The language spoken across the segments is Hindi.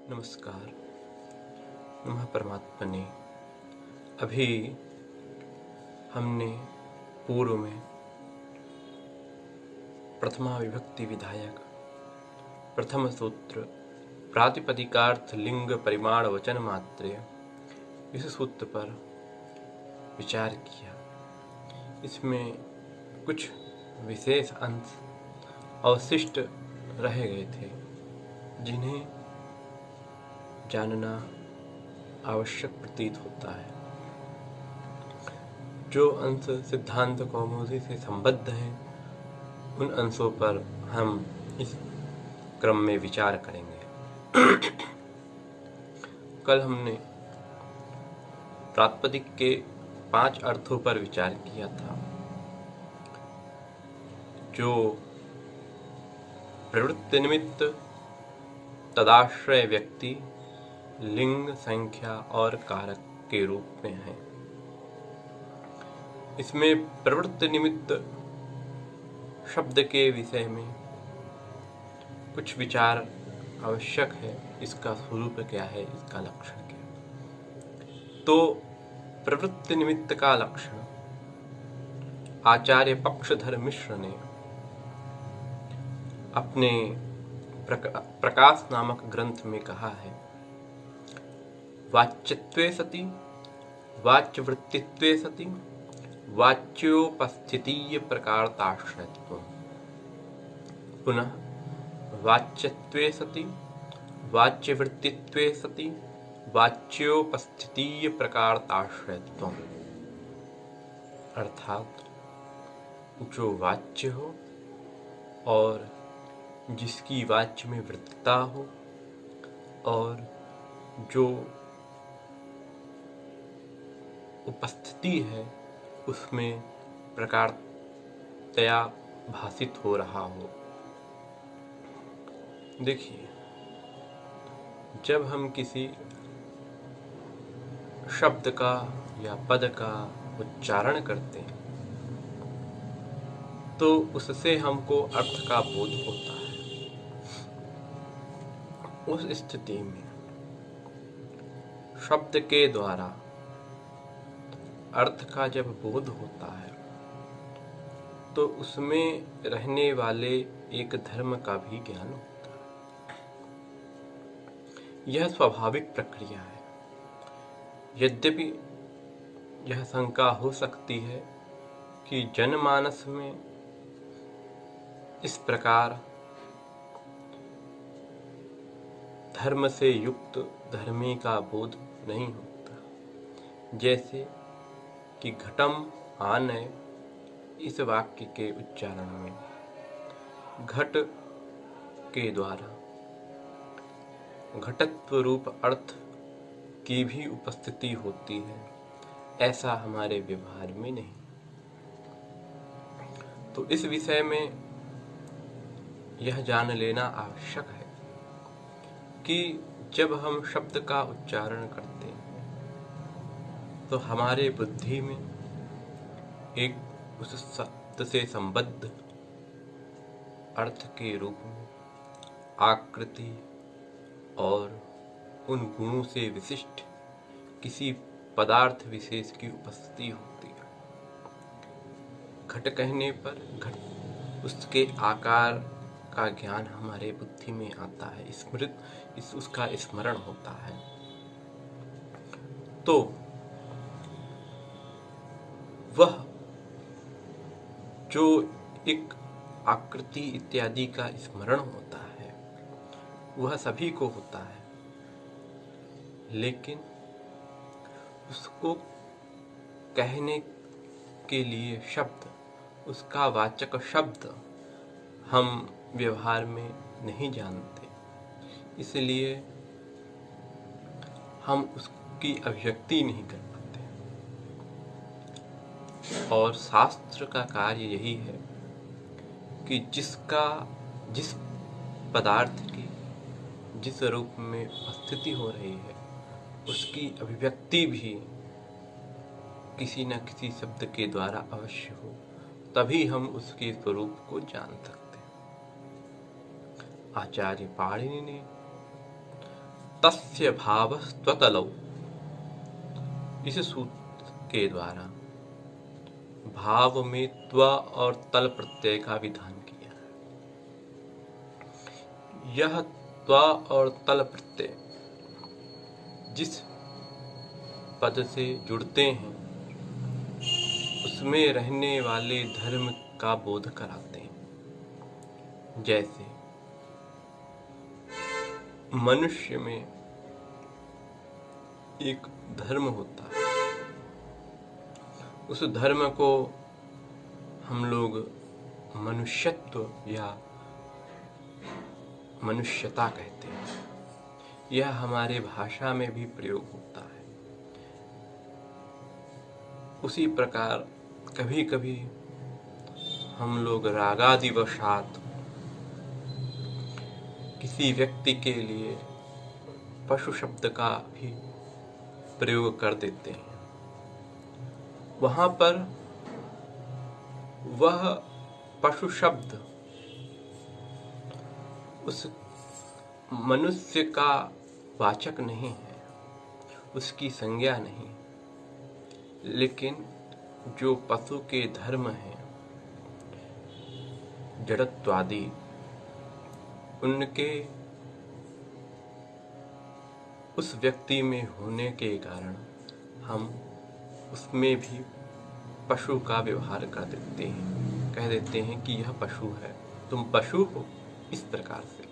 नमस्कार। नमः परमात्मने। अभी हमने पूर्व में प्रथमा विभक्ति विधायक प्रथम सूत्र प्रातिपदिकार्थ लिंग परिमाण वचन मात्रे इस सूत्र पर विचार किया। इसमें कुछ विशेष अंश अवशिष्ट रह गए थे जिन्हें जानना आवश्यक प्रतीत होता है। जो अंश सिद्धांत कौमुदी से संबद्ध हैं उन अंशों पर हम इस क्रम में विचार करेंगे। कल हमने प्रातिपदिक के 5 अर्थों पर विचार किया था। जो प्रवृत्ति निमित्त, तदाश्रय व्यक्ति, लिंग, संख्या और कारक के रूप में है। इसमें प्रवृत्ति निमित्त शब्द के विषय में कुछ विचार आवश्यक है। इसका स्वरूप क्या है, इसका लक्षण क्या है। तो प्रवृत्ति निमित्त का लक्षण आचार्य पक्षधर मिश्र ने अपने प्रकाश नामक ग्रंथ में कहा है। वाच्यत्वे सति, वाच्यवृत्तित्वे सति, वाच्योपस्थितीय प्रकारताश्रयत्वम्। पुनः वाच्यत्वे सति, वाच्यवृत्तित्वे सति, वाच्योपस्थितीय प्रकारताश्रयत्वम्। अर्थात जो वाच्य हो और जिसकी वाच्य में वृत्तता हो और जो उपस्थिति है उसमें प्रकारतया भाषित हो रहा हो। देखिए, जब हम किसी शब्द का या पद का उच्चारण करते हैं तो उससे हमको अर्थ का बोध होता है। उस स्थिति में शब्द के द्वारा अर्थ का जब बोध होता है तो उसमें रहने वाले एक धर्म का भी ज्ञान होता है। यह स्वाभाविक प्रक्रिया है। यद्यपि यह शंका हो सकती है कि जनमानस में इस प्रकार धर्म से युक्त धर्मी का बोध नहीं होता। जैसे कि घटम आनय, इस वाक्य के उच्चारण में घट के द्वारा घटत्व रूप अर्थ की भी उपस्थिति होती है, ऐसा हमारे व्यवहार में नहीं। तो इस विषय में यह जान लेना आवश्यक है कि जब हम शब्द का उच्चारण करते हैं तो हमारे बुद्धि में एक उस शब्द से संबद्ध अर्थ के रूप में आकृति और उन गुणों से विशिष्ट किसी पदार्थ विशेष की उपस्थिति होती है। घट कहने पर घट उसके आकार का ज्ञान हमारे बुद्धि में आता है, उसका स्मरण होता है। तो वह जो एक आकृति इत्यादि का स्मरण होता है वह सभी को होता है, लेकिन उसको कहने के लिए शब्द, उसका वाचक शब्द हम व्यवहार में नहीं जानते, इसलिए हम उसकी अभिव्यक्ति नहीं कर पाते। और शास्त्र का कार्य यही है कि जिस पदार्थ की जिस रूप में उपस्थिति हो रही है उसकी अभिव्यक्ति भी किसी न किसी शब्द के द्वारा अवश्य हो, तभी हम उसके स्वरूप को जान सकते हैं। आचार्य पाणिनि ने तस्य भावस्त्वतलौ, इस सूत्र के द्वारा भाव में त्व और तल प्रत्यय का विधान किया है। यह त्व और तल प्रत्यय जिस पद से जुड़ते हैं उसमें रहने वाले धर्म का बोध कराते हैं। जैसे मनुष्य में एक धर्म होता है, उस धर्म को हम लोग मनुष्यत्व या मनुष्यता कहते हैं। यह हमारे भाषा में भी प्रयोग होता है। उसी प्रकार कभी कभी हम लोग रागादिवशात किसी व्यक्ति के लिए पशु शब्द का भी प्रयोग कर देते हैं। वहां पर वह पशु शब्द उस मनुष्य का वाचक नहीं है, उसकी संज्ञा नहीं, लेकिन जो पशु के धर्म हैं जड़त्वादि, उनके उस व्यक्ति में होने के कारण हम उसमें भी पशु का व्यवहार कर देते हैं, कह देते हैं कि यह पशु है, तुम पशु हो, इस प्रकार से।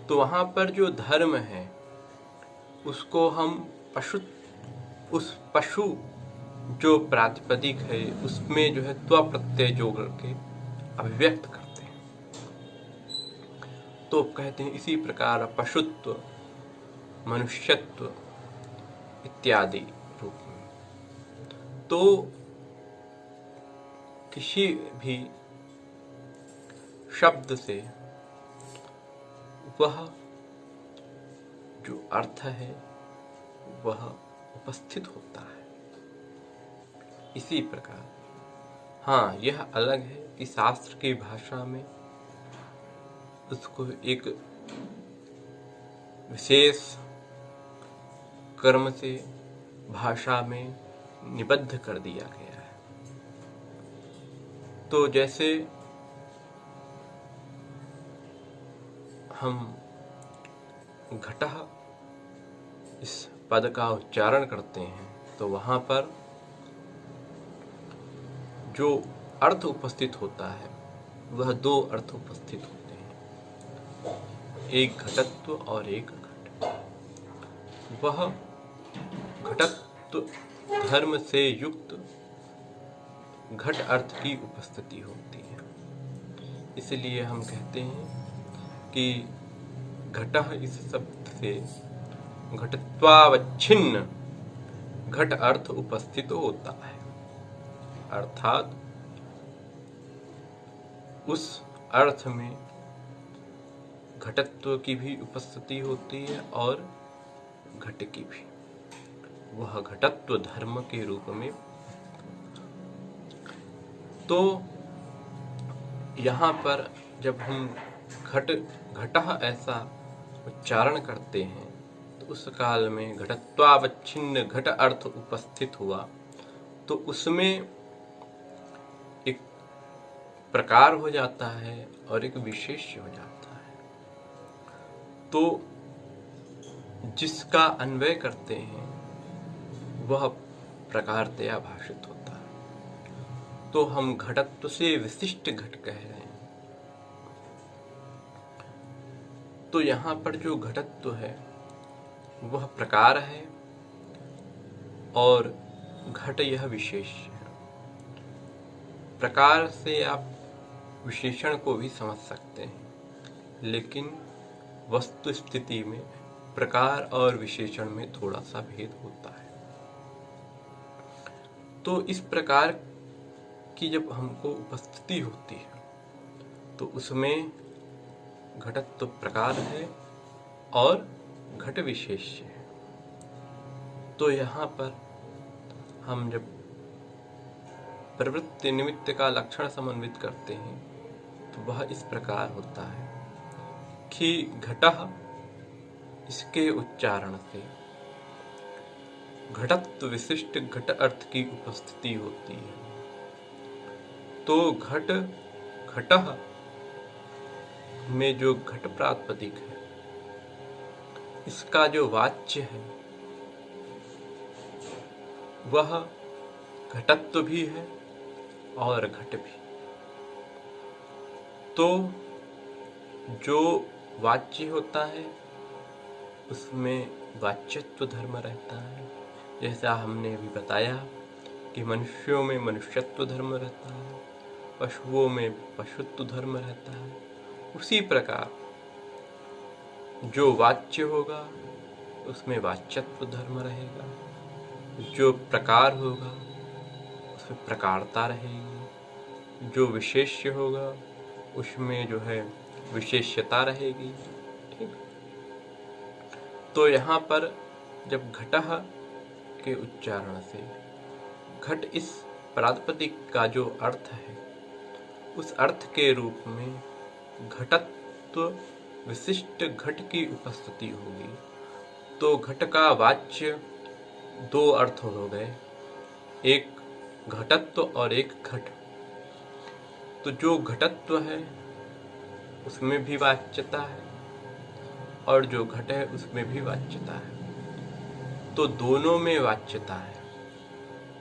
तो वहाँ पर जो धर्म है उसको हम उस पशु जो प्रातिपदिक है उसमें जो है त्व प्रत्यय जोड़ करके अभिव्यक्त करते हैं। तो कहते हैं इसी प्रकार पशुत्व, मनुष्यत्व इत्यादि रूप में। तो किसी भी शब्द से वह जो अर्थ है वह उपस्थित होता है। इसी प्रकार हाँ, यह अलग है कि शास्त्र की भाषा में उसको एक विशेष कर्म से भाषा में निबद्ध कर दिया गया है। तो जैसे हम घटः इस पद का उच्चारण करते हैं तो वहाँ पर जो अर्थ उपस्थित होता है वह दो अर्थ उपस्थित होते हैं, एक घटत्व और एक घट। वह घटत्व धर्म से युक्त घट अर्थ की उपस्थिति होती है। इसलिए हम कहते हैं कि घटः इस शब्द से घटत्वावच्छिन्न घट अर्थ उपस्थित होता है, अर्थात उस अर्थ में घटत्व की भी उपस्थिति होती है और घट की भी। वह घटत्व धर्म के रूप में। तो यहाँ पर जब हम घटः ऐसा उच्चारण करते हैं तो उस काल में घटत्वावच्छिन्न घट अर्थ उपस्थित हुआ तो उसमें एक प्रकार हो जाता है और एक विशेष्य हो जाता है। तो जिसका अन्वय करते हैं वह प्रकारतया भाषित होता है। तो हम घटत्व से विशिष्ट घट कह रहे हैं। तो यहाँ पर जो घटत्व है वह प्रकार है और घट यह विशेष है। प्रकार से आप विशेषण को भी समझ सकते हैं, लेकिन वस्तु स्थिति में प्रकार और विशेषण में थोड़ा सा भेद होता है। तो इस प्रकार की जब हमको उपस्थिति होती है तो उसमें घटत्व प्रकार है और घट विशेष है। तो यहाँ पर हम जब प्रवृत्ति निमित्त का लक्षण समन्वित करते हैं तो वह इस प्रकार होता है कि घटः इसके उच्चारण से घटत्व विशिष्ट घट अर्थ की उपस्थिति होती है। तो घट घटः में जो घट प्रातिपदिक है, इसका जो वाच्य है वह घटत्व भी है और घट भी। तो जो वाच्य होता है उसमें वाच्यत्व धर्म रहता है, जैसा हमने अभी बताया कि मनुष्यों में मनुष्यत्व धर्म रहता है, पशुओं में पशुत्व धर्म रहता है। उसी प्रकार जो वाच्य होगा उसमें वाच्यत्व धर्म रहेगा, जो प्रकार होगा उसमें प्रकारता रहेगी, जो विशेष्य होगा उसमें जो है विशेष्यता रहेगी। ठीक। तो यहाँ पर जब घटः के उच्चारण से घट इस प्रातिपदिक का जो अर्थ है उस अर्थ के रूप में घटत्व विशिष्ट घट की उपस्थिति होगी। तो घट का वाच्य दो अर्थ हो गए, एक घटत्व और एक घट। तो जो घटत्व है उसमें भी वाच्यता है और जो घट है उसमें भी वाच्यता है। तो दोनों में वाच्यता है।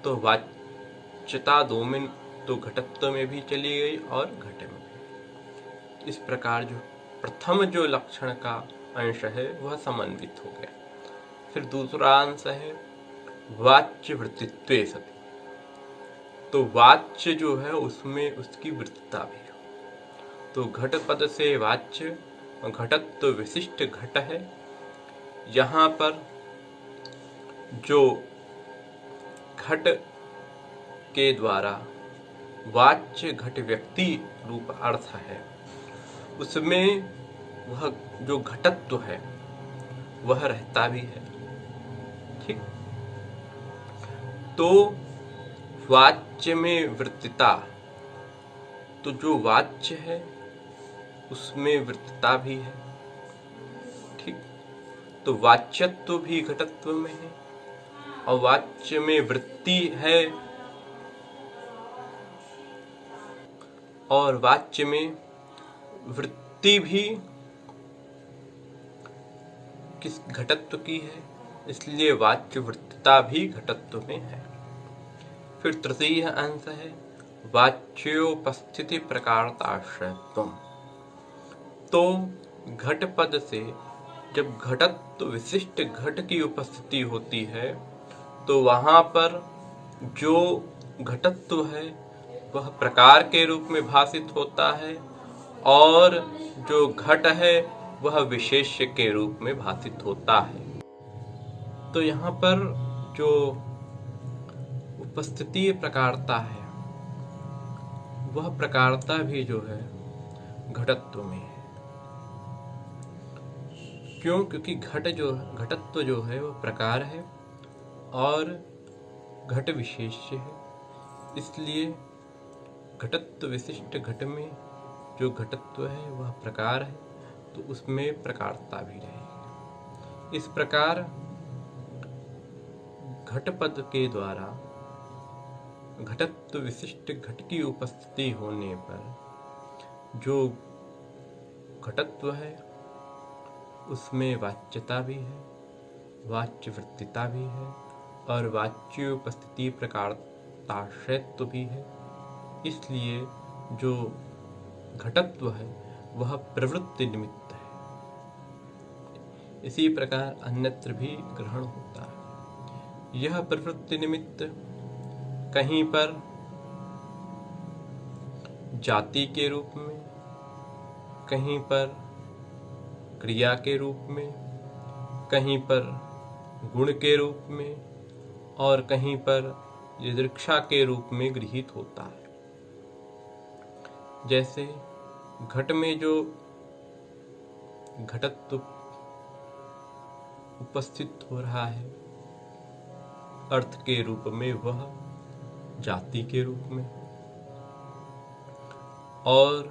तो वाच्यता दो में, तो घटत्व में भी चली गई और घट में भी। इस प्रकार जो प्रथम जो लक्षण का अंश है वह समन्वित हो गया। फिर दूसरा अंश है वाच्य वृत्तित्वे सति। तो वाच्य जो है उसमें उसकी वृत्तता भी हो। तो घट पद से वाच्य घटत्व विशिष्ट घट है। यहाँ पर जो घट के द्वारा वाच्य घट व्यक्ति रूप अर्थ है उसमें वह जो घटत्व है वह रहता भी है। ठीक। तो वाच्य में वृत्तिता, तो जो वाच्य है उसमें वृत्तता भी है। ठीक। तो वाच्यत्व भी घटत्व में है और वाच्य में वृत्ति है और वाच्य में वृत्ति भी किस घटत्व की है, इसलिए वाच्य वृत्तता भी घटत्व में है। फिर तृतीय अंश है वाच्योपस्थिति प्रकारताश्रयत्व। तो घट पद से जब घटत्व विशिष्ट घट की उपस्थिति होती है तो वहां पर जो घटत्व है वह प्रकार के रूप में भाषित होता है और जो घट है वह विशेष्य के रूप में भाषित होता है। तो यहाँ पर जो उपस्थिति प्रकारता है वह प्रकारता भी जो है घटत्व में है। क्यों? क्योंकि घटत्व जो है वह प्रकार है और घट विशेष्य है, इसलिए घटत्व विशिष्ट घट में जो घटत्व है वह प्रकार है तो उसमें प्रकारता भी रहेगी। इस प्रकार घट पद के द्वारा घटत्व विशिष्ट घट की उपस्थिति होने पर जो घटत्व है उसमें वाच्यता भी है, वाच्य वृत्तिता भी है और वाच्य उपस्थिति प्रकारताश्रयत्व भी है। इसलिए जो घटत्व है वह प्रवृत्ति निमित्त है। इसी प्रकार अन्यत्र भी ग्रहण होता है। यह प्रवृत्ति निमित्त कहीं पर जाति के रूप में, कहीं पर क्रिया के रूप में, कहीं पर गुण के रूप में और कहीं पर यदृक्षा के रूप में गृहीत होता है। जैसे घट में जो घटत्व उपस्थित हो रहा है अर्थ के रूप में वह जाति के रूप में, और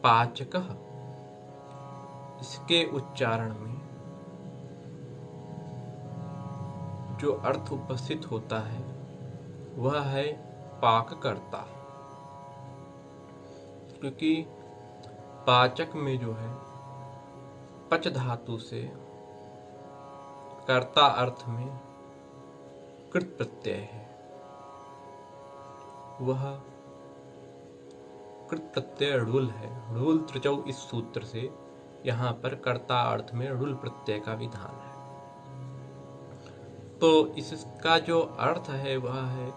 पाचकः इसके उच्चारण में जो अर्थ उपस्थित होता है वह है पाककर्ता, क्योंकि पाचक में जो है पच धातु से कर्ता अर्थ में कृत प्रत्यय है। वह कृत प्रत्यय ऋल है। ऋल त्रिचौ इस सूत्र से यहाँ पर कर्ता अर्थ में ऋल प्रत्यय का विधान है। तो इसका जो अर्थ है वह है,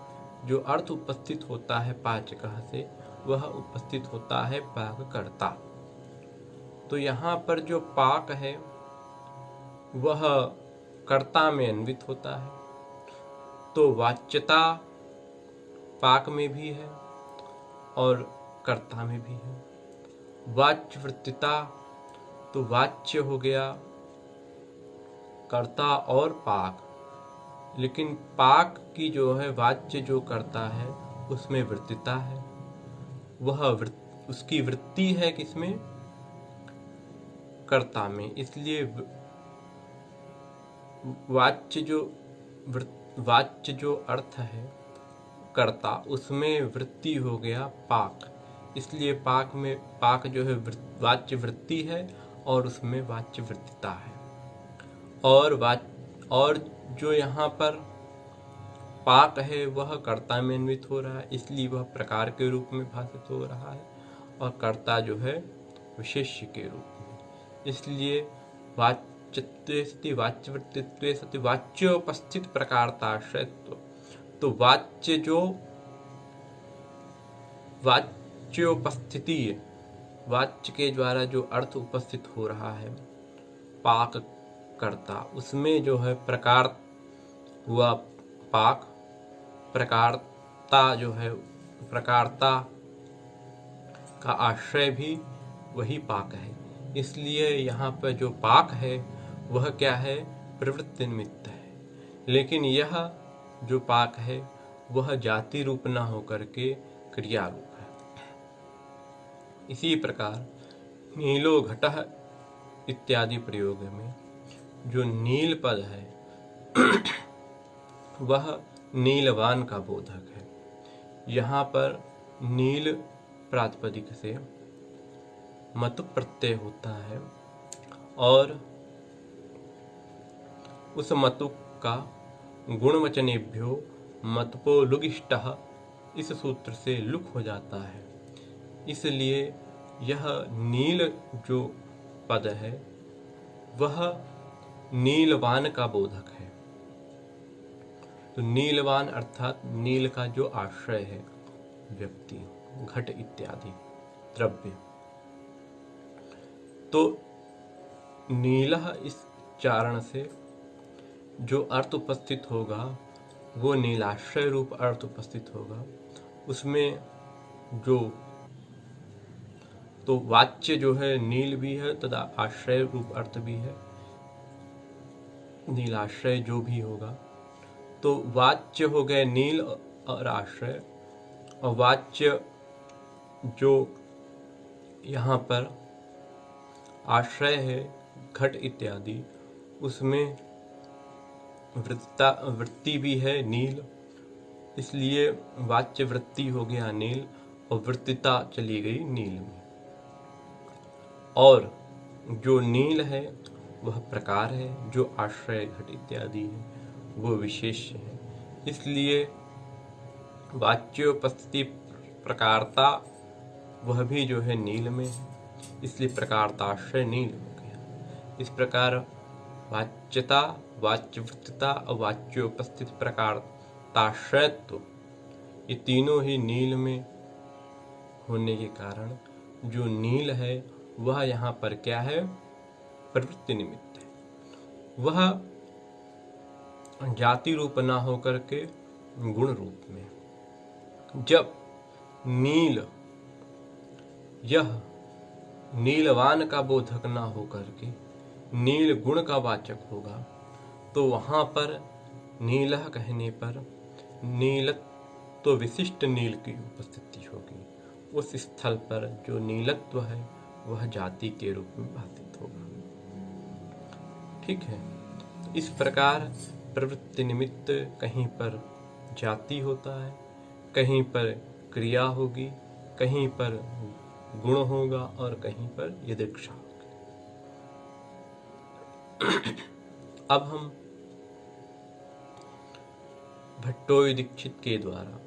जो अर्थ उपस्थित होता है पाचक से वह उपस्थित होता है पाककर्ता। तो यहाँ पर जो पाक है वह कर्ता में अन्वित होता है, तो वाच्यता पाक में भी है और कर्ता में भी है। वाच्यवृत्तिता, तो वाच्य हो गया कर्ता और पाक, लेकिन पाक की जो है वाच्य जो करता है उसमें वृत्तिता है। वह उसकी वृत्ति है किसमें? कर्ता में। इसलिए वाच्य जो अर्थ है कर्ता, उसमें वृत्ति हो गया पाक। इसलिए पाक जो है वाच्य वृत्ति है और उसमें वाच्य वृत्तिता है। और जो यहाँ पर पाक है वह कर्ता में अन्वित हो रहा है, इसलिए वह प्रकार के रूप में भाषित हो रहा है, और कर्ता जो है विशेष्य के रूप में। इसलिए वाच्यत्वे सति वाच्यवृत्तित्वे सति वाच्योपस्थित प्रकारताश्रयत्व। तो वाच्योपस्थिति, वाच्य के द्वारा जो अर्थ उपस्थित हो रहा है पाक कर्ता, उसमें जो है प्रकार हुआ पाक, प्रकारता जो है प्रकारता का आश्रय भी वही पाक है। इसलिए यहाँ पर जो पाक है वह क्या है? प्रवृत्ति निमित्त है। लेकिन यह जो पाक है वह जाति रूप न होकर के क्रिया रूप है। इसी प्रकार नीलो घटः इत्यादि प्रयोग में जो नील पद है वह नीलवान का बोधक है। यहाँ पर नील प्रातिपदिक से मतु प्रत्यय होता है और उस मतु का गुणवचनेभ्यो मतपो लुगिष्टः इस सूत्र से लुक हो जाता है। इसलिए यह नील जो पद है वह नीलवान का बोधक है। तो नीलवान अर्थात नील का जो आश्रय है, व्यक्ति, घट इत्यादि द्रव्य। तो नीलः इस चारण से जो अर्थ उपस्थित होगा वो नीलाश्रय रूप अर्थ उपस्थित होगा। उसमें जो तो वाच्य जो है नील भी है तथा आश्रय रूप अर्थ भी है, नीलाश्रय जो भी होगा। तो वाच्य हो गए नील और आश्रय, और वाच्य जो यहाँ पर आश्रय है घट इत्यादि, उसमें वृत्ति भी है नील, इसलिए वाच्य वृत्ति हो गया नील और वृत्तिता चली गई नील में। और जो नील है वह प्रकार है, जो आश्रय घट इत्यादि है वो विशेष्य है। इसलिए वाच्योपस्थिति प्रकारता वह भी जो है नील में है, इसलिए प्रकारताश्रय नील हो गया। इस प्रकार वाच्यता, वाच्यवृत्तिता और वाच्योपस्थित प्रकारताश्रयत्व ये तीनों ही नील में होने के कारण जो नील है वह यहाँ पर क्या है? प्रवृत्ति निमित्त है। वह जाति रूप ना होकर के गुण रूप में। जब नील यह नीलवान का बोधक ना होकर के नील गुण का वाचक होगा, तो वहाँ पर नीलः कहने पर नीलत्व विशिष्ट नील की उपस्थिति होगी। उस स्थल पर जो नीलत्व है वह जाति के रूप में भाषित होगा। ठीक है। इस प्रकार प्रवृत्ति निमित्त कहीं पर जाति होता है, कहीं पर क्रिया होगी, कहीं पर गुण होगा और कहीं पर यदृक्षा होगी। अब हम भट्टोई दीक्षित के द्वारा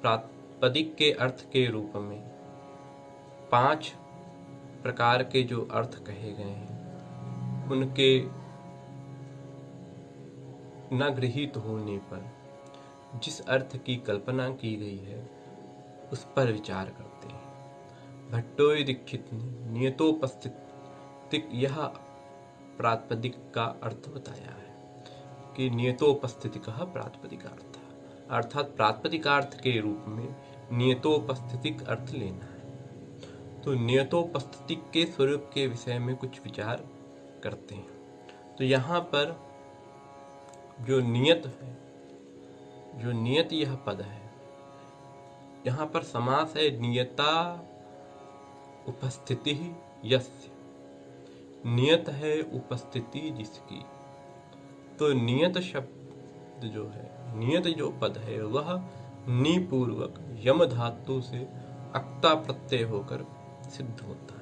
प्रातिपदिक के अर्थ के रूप में 5 प्रकार के जो अर्थ कहे गए हैं उनके न गृहीत होने पर जिस अर्थ की कल्पना की गई है उस पर विचार करते हैं। भट्टोई दीक्षित ने नियतोपस्थितिक यह प्रातिपदिक का अर्थ बताया है कि नियतोपस्थितिक प्रातिपदिकार्थ, अर्थात प्रातिपदिकार्थ के रूप में नियतोपस्थितिक अर्थ लेना है। तो नियतोपस्थितिक के स्वरूप के विषय में कुछ विचार करते हैं। तो यहाँ पर जो नियत है, जो नियत यह पद है, यहाँ पर समास है नियता उपस्थिति यस्य, नियत है उपस्थिति जिसकी। तो नियत शब्द जो है, नियत जो पद है वह नि पूर्वक यम धातु से अक्ता प्रत्यय होकर सिद्ध होता है।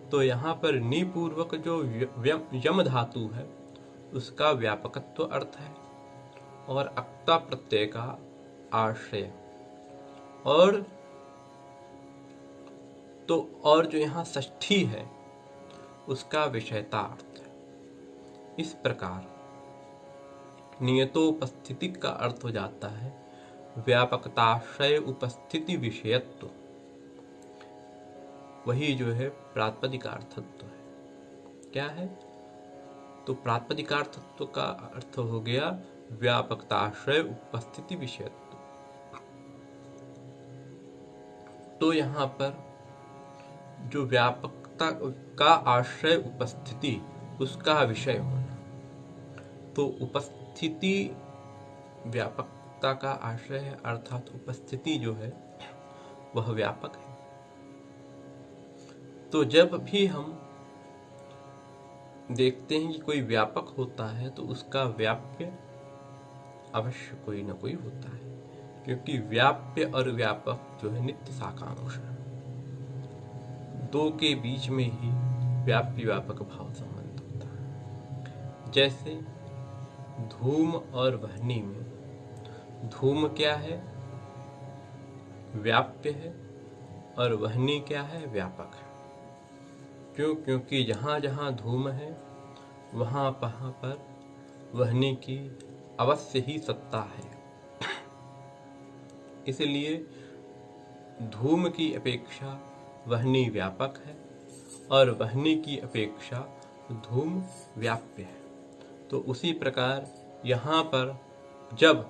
तो यहाँ पर नि पूर्वक जो यम धातु है उसका व्यापकत्व अर्थ है और अक्ता प्रत्यय का आश्रय, और जो यहाँ षष्ठी है उसका विषयता अर्थ है। इस प्रकार नियतोपस्थितिक का अर्थ हो जाता है व्यापकताश्रय उपस्थिति विषयत्व, वही जो है प्रातिपदिकार्थत्व है। क्या है? तो प्रातिपदिकार्थत्व का अर्थ हो गया व्यापकताश्रय उपस्थिति विषयत्व। तो यहाँ पर जो व्यापकता का आश्रय उपस्थिति, उसका विषय होना, तो उपस्थिति व्यापकता का आश्रय है, अर्थात उपस्थिति जो है वह व्यापक है। तो जब भी हम देखते हैं कि कोई व्यापक होता है तो उसका व्याप्य अवश्य कोई न कोई होता है, क्योंकि व्याप्य और व्यापक जो है नित्य साकांक्ष है। दो के बीच में ही व्याप्य व्यापक भाव संबंध होता है। जैसे धूम और वह्नि में, धूम क्या है? व्याप्य है, और वह्नि क्या है? व्यापक है। क्यों? क्योंकि जहाँ जहाँ धूम है वहाँ पर वह्नि की अवश्य ही सत्ता है। इसलिए धूम की अपेक्षा वह्नि व्यापक है और वह्नि की अपेक्षा धूम व्याप्य है। तो उसी प्रकार यहाँ पर जब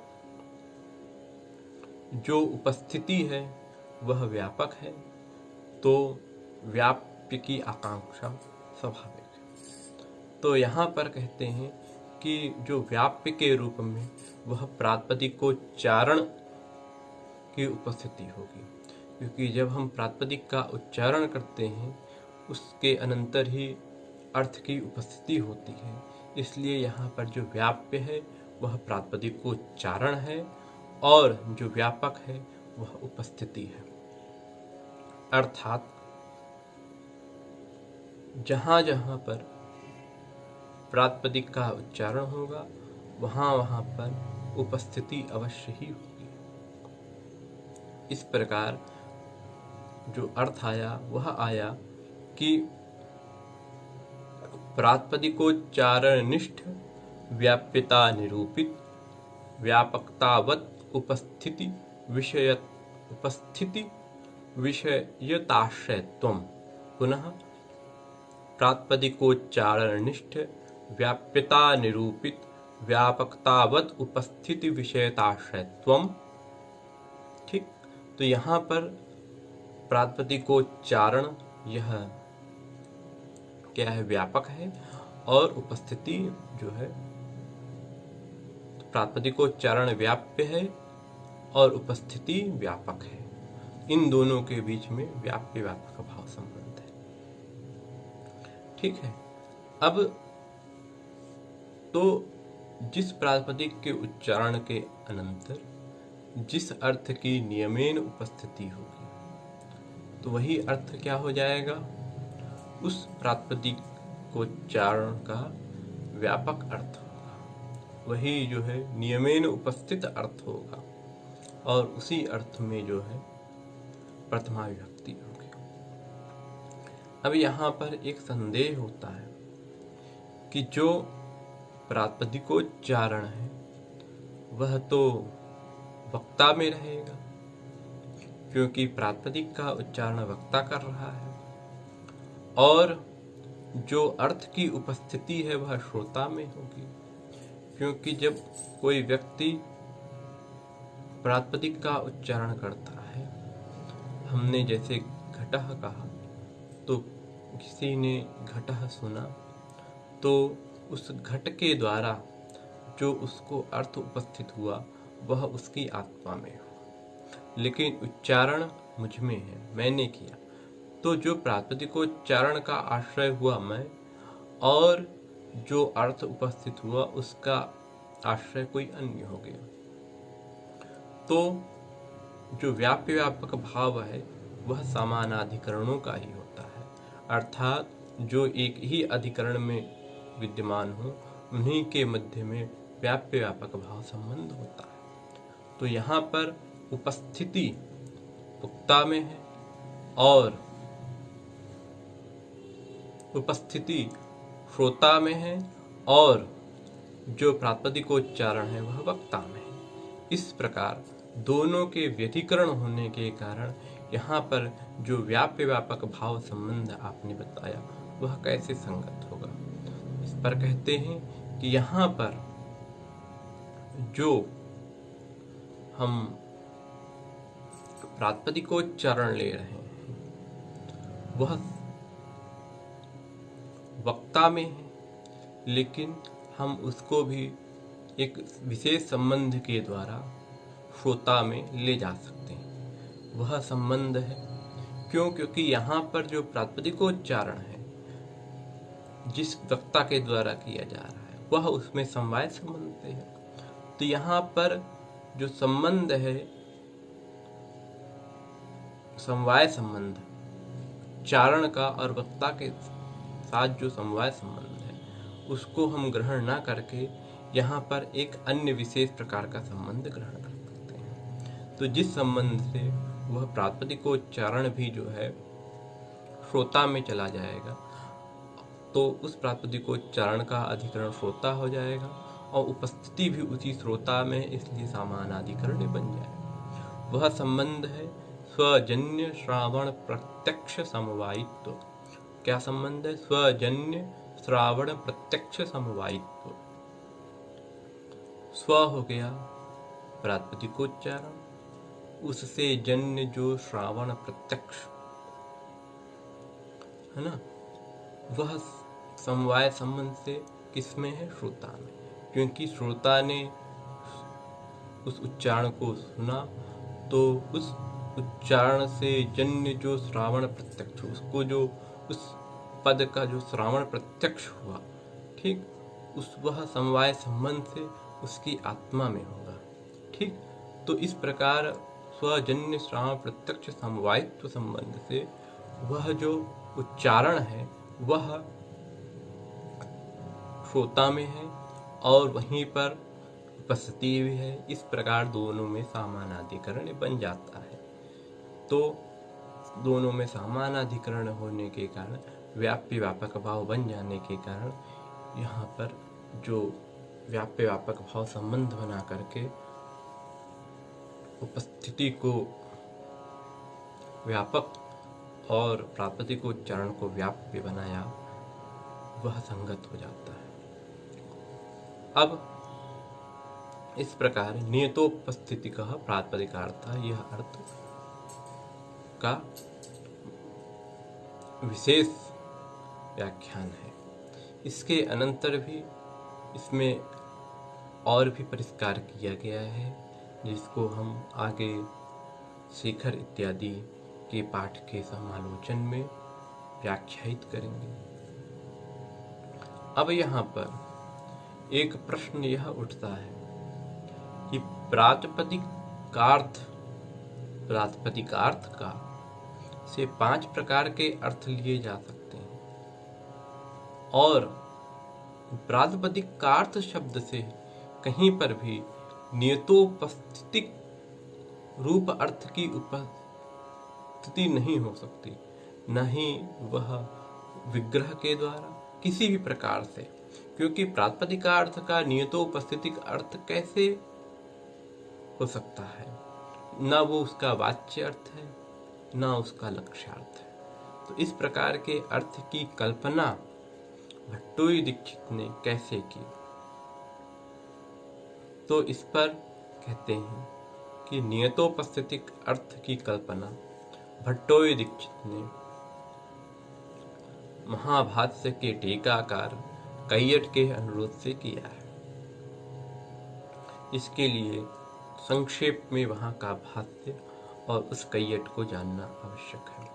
जो उपस्थिति है वह व्यापक है तो व्याप्य की आकांक्षा स्वाभाविक है। तो यहाँ पर कहते हैं कि जो व्याप्य के रूप में वह प्रातिपदिकोच्चारण की उपस्थिति होगी, क्योंकि जब हम प्रातिपदिक का उच्चारण करते हैं उसके अनंतर ही अर्थ की उपस्थिति होती है। इसलिए यहाँ पर जो व्याप्य है वह प्रातिपदिकोच्चारण है और जो व्यापक है वह उपस्थिति है। अर्थात जहाँ जहाँ पर प्रातिपदिक का उच्चारण होगा वहाँ पर उपस्थिति अवश्य ही होगी। इस प्रकार जो अर्थ आया वह आया कि प्रातिपदिकोच्चारणनिष्ठ व्याप्यता निरूपित व्यापकतावत् उपस्थिति विषयताश्रयत्वम्। पुनः प्रातिपदिकोच्चारणनिष्ठ व्याप्यता निरूपित व्यापकतावत् उपस्थिति विषयताश्रयत्वम्। ठीक, तो यहाँ पर प्रातिपदिकोच्चारण यह क्या है? व्यापक है, और उपस्थिति जो है प्रातिपदिकोच्चारण व्याप्य है और उपस्थिति व्यापक है। इन दोनों के बीच में व्याप्य व्यापक भाव संबंध है। ठीक है। अब तो जिस प्रातिपदिक के उच्चारण के अनंतर जिस अर्थ की नियमेन उपस्थिति होगी तो वही अर्थ क्या हो जाएगा, उस प्रातिपदिक को उच्चारण का व्यापक अर्थ होगा, वही जो है नियमेन उपस्थित अर्थ होगा और उसी अर्थ में जो है प्रथमा विभक्ति होगी। अब यहाँ पर एक संदेह होता है कि जो प्रातिपदिकोच्चारण है वह तो वक्ता में रहेगा, क्योंकि प्रातिपदिक का उच्चारण वक्ता कर रहा है, और जो अर्थ की उपस्थिति है वह श्रोता में होगी, क्योंकि जब कोई व्यक्ति प्रातिपदिक का उच्चारण करता है, हमने जैसे घटः कहा तो किसी ने घटः सुना, तो उस घट के द्वारा जो उसको अर्थ उपस्थित हुआ वह उसकी आत्मा में हो, लेकिन उच्चारण मुझ में है, मैंने किया, तो जो प्रातिपदिकोच्चारण का आश्रय हुआ मैं, और जो अर्थ उपस्थित हुआ उसका आश्रय कोई अन्य हो गया। तो जो व्याप्य व्यापक भाव है वह समानाधिकरणों का ही होता है, अर्थात जो एक ही अधिकरण में विद्यमान हो उन्हीं के मध्य में व्याप्य व्यापक भाव संबंध होता है। तो यहाँ पर उपस्थिति वक्ता में है और उपस्थिति श्रोता में है, और जो प्रातिपदिकोच्चारण है वह वक्ता में है। इस प्रकार दोनों के व्यतिकरण होने के कारण यहाँ पर जो व्याप्य व्यापक भाव संबंध आपने बताया वह कैसे संगत होगा। इस पर कहते हैं कि यहाँ पर जो हम प्रातिपदिकोच्चारण ले रहे हैं वह वक्ता में है, लेकिन हम उसको भी एक विशेष संबंध के द्वारा श्रोता में ले जा सकते हैं। वह संबंध है क्यों? क्योंकि यहाँ पर जो प्रातिपदिकोच्चारण है जिस वक्ता के द्वारा किया जा रहा है वह उसमें समवाय संबंध से है। तो यहाँ पर जो संबंध है समवाय संबंध चारण का और वक्ता के साथ जो समवाय संबंध है उसको हम ग्रहण ना करके यहाँ पर एक अन्य विशेष प्रकार का संबंध ग्रहण कर सकते हैं। तो जिस संबंध से वह प्रातिपदिकोच्चारण भी जो है श्रोता में चला जाएगा, तो उस प्रातिपदिकोच्चारण का अधिकरण श्रोता हो जाएगा और उपस्थिति भी उसी श्रोता में, इसलिए समानाधिकरण बन जाएगा। वह संबंध है स्वजन्य श्रावण प्रत्यक्ष समवायित्व। क्या संबंध है? स्वजन्य श्रावण प्रत्यक्ष समवायित्व। स्व हो गया प्रातिपदिकोच्चारण, उससे जन्य जो श्रावण प्रत्यक्ष है ना, वह समवाय संबंध से किसमें है? श्रोता में, क्योंकि श्रोता ने उस उच्चारण को सुना, तो उस उच्चारण से जन्य जो श्रावण प्रत्यक्ष, उसको जो उस पद का जो श्रावण प्रत्यक्ष हुआ, ठीक, उस वह समवाय संबंध से उसकी आत्मा में होगा। ठीक, तो इस प्रकार स्वजन्य श्रावण प्रत्यक्ष समवायित्व संबंध से वह जो उच्चारण है वह श्रोता में है और वहीं पर उपस्थिति भी है। इस प्रकार दोनों में समानाधिकरण बन जाता है। तो दोनों में समानाधिकरण होने के कारण, व्याप्य व्यापक भाव बन जाने के कारण, यहाँ पर जो व्याप्य व्यापक भाव संबंध बना करके उपस्थिति को व्यापक और प्रातिपदिकोच्चारण को व्याप्य बनाया, वह संगत हो जाता है। अब इस प्रकार नियतोपस्थिति का प्रातिपदिकार्थ, यह अर्थ का विशेष व्याख्यान है। इसके अनंतर भी इसमें और भी परिष्कार किया गया है, जिसको हम आगे शिखर इत्यादि के पाठ के समालोचन में व्याख्यायित करेंगे। अब यहाँ पर एक प्रश्न यह उठता है कि प्रातिपदिकार्थ का से 5 प्रकार के अर्थ लिए जा सकते हैं और प्रातिपदिकार्थ शब्द से कहीं पर भी नियतोपस्थितिक रूप अर्थ की उपस्थिति नहीं हो सकती, न ही वह विग्रह के द्वारा किसी भी प्रकार से, क्योंकि प्रातिपदिकार्थ का नियतोपस्थितिक अर्थ कैसे हो सकता है? न वो उसका वाच्य अर्थ है, न उसका लक्ष्यार्थ है। तो इस प्रकार के अर्थ की कल्पना भट्टोई दीक्षित ने कैसे की? तो इस पर कहते हैं कि नियतोपस्थितिक अर्थ की कल्पना भट्टोई दीक्षित ने महाभाष्य के टीकाकार कैयट के अनुरोध से किया है। इसके लिए संक्षेप में वहाँ का भाष्य और उस कैयट को जानना आवश्यक है।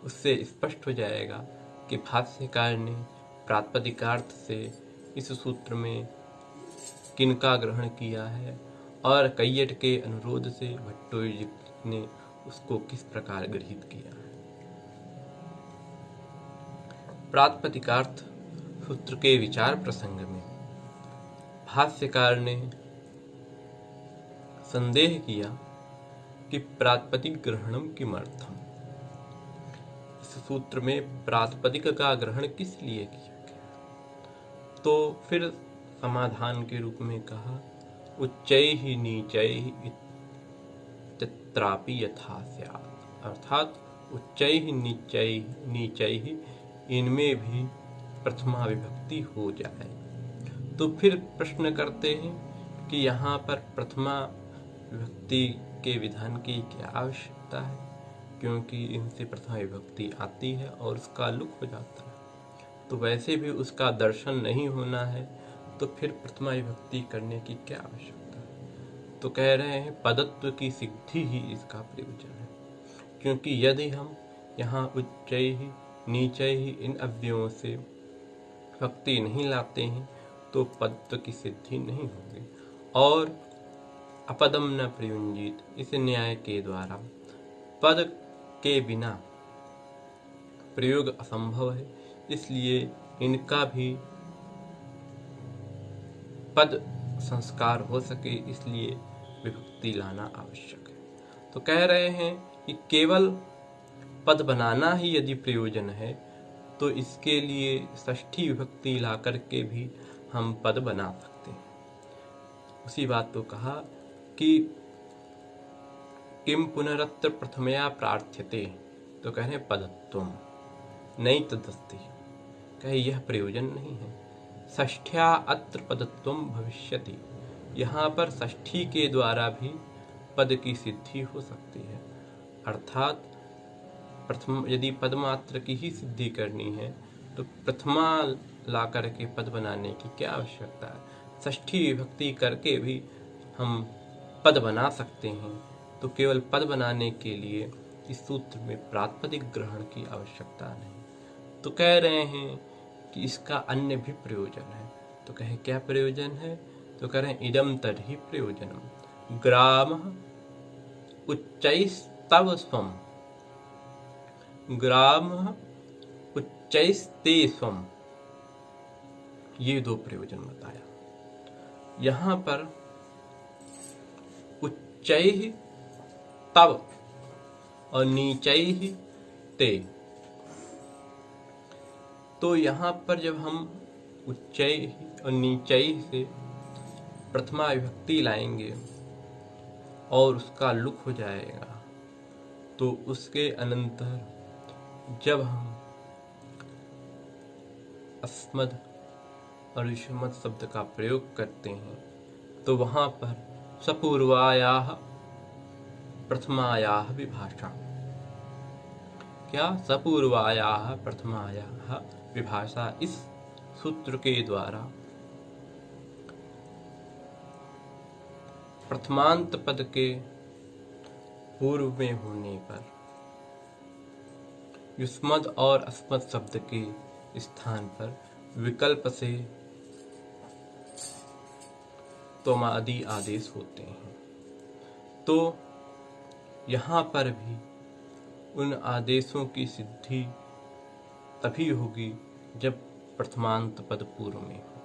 उससे स्पष्ट हो जाएगा कि भाष्यकार ने प्रातिपदिकार्थ से इस सूत्र में किनका ग्रहण किया है और कैयट के अनुरोध से भट्टोई ने उसको किस प्रकार गृहीत किया है। प्रातिपदिकार्थ सूत्र के विचार प्रसंग में भाष्यकार ने संदेह किया कि प्रातिपदिक ग्रहणम किमर्थम, इस सूत्र में प्रातिपदिक का ग्रहण किस लिए किया गया? तो फिर समाधान के रूप में कहा उच्चैः नीचैः इत्यत्रापि यथा स्यात्, अर्थात उच्चैः नीचैः इनमें भी प्रथमा विभक्ति हो जाए। तो फिर प्रश्न करते हैं कि यहाँ पर प्रथमा विभक्ति के विधान की क्या आवश्यकता है, क्योंकि इनसे प्रथमा विभक्ति आती है और उसका लुक हो जाता है। तो वैसे भी उसका दर्शन नहीं होना है, तो फिर प्रथमा विभक्ति करने की क्या आवश्यकता है? तो कह रहे हैं पदत्व की सिद्धि ही इसका प्रयोजन है, क्योंकि यदि हम यहाँ उच्चैः नीचैः इन अव्ययों से भक्ति नहीं लाते हैं तो पदत्व की सिद्धि नहीं होगी। और अपदम न प्रयुंजित, इस न्याय के द्वारा पद के बिना प्रयोग असंभव है, इसलिए इनका भी पद संस्कार हो सके, इसलिए विभक्ति लाना आवश्यक है। तो कह रहे हैं कि केवल पद बनाना ही यदि प्रयोजन है तो इसके लिए षष्ठी विभक्ति ला करके भी हम पद बना सकते हैं। उसी बात तो कहा कि किम पुनरत्र प्रथमया प्रार्थ्यते, तो कह रहे पदत्वम नहीं तदस्ति, कहे यह प्रयोजन नहीं है। षष्ठ्या अत्र पदत्वम भविष्यति, यहाँ पर षष्ठी के द्वारा भी पद की सिद्धि हो सकती है। अर्थात प्रथम यदि पदमात्र की ही सिद्धि करनी है तो प्रथमा ला करके पद बनाने की क्या आवश्यकता है? षष्ठी विभक्ति करके भी हम पद बना सकते हैं। तो केवल पद बनाने के लिए इस सूत्र में प्रातिपदिक ग्रहण की आवश्यकता नहीं। तो कह रहे हैं कि इसका अन्य भी प्रयोजन है। तो कहे क्या प्रयोजन है? तो कह रहे हैं इदम तर्हि प्रयोजनम ग्रामः उच्चैस्तव स्वम्, ग्रामः उच्चैस्ते स्वम्, ये दो प्रयोजन बताया। यहाँ पर उच्चैः तव और नीचैः ते, तो यहाँ पर जब हम उच्चैः और नीचैः से प्रथमा विभक्ति लाएंगे और उसका लुक हो जाएगा, तो उसके अनंतर जब हम अस्मद और युष्मद शब्द का प्रयोग करते हैं तो वहाँ पर सपूर्वायाः प्रथमायाः विभाषा, क्या सपूर्वायाः प्रथमायाः विभाषा, इस सूत्र के द्वारा प्रथमांत पद के पूर्व में होने पर युष्मद और अस्मद शब्द के स्थान पर विकल्प से त्वमादि आदेश होते हैं। तो यहाँ पर भी उन आदेशों की सिद्धि तभी होगी जब प्रथमांत पद पूर्व में हो।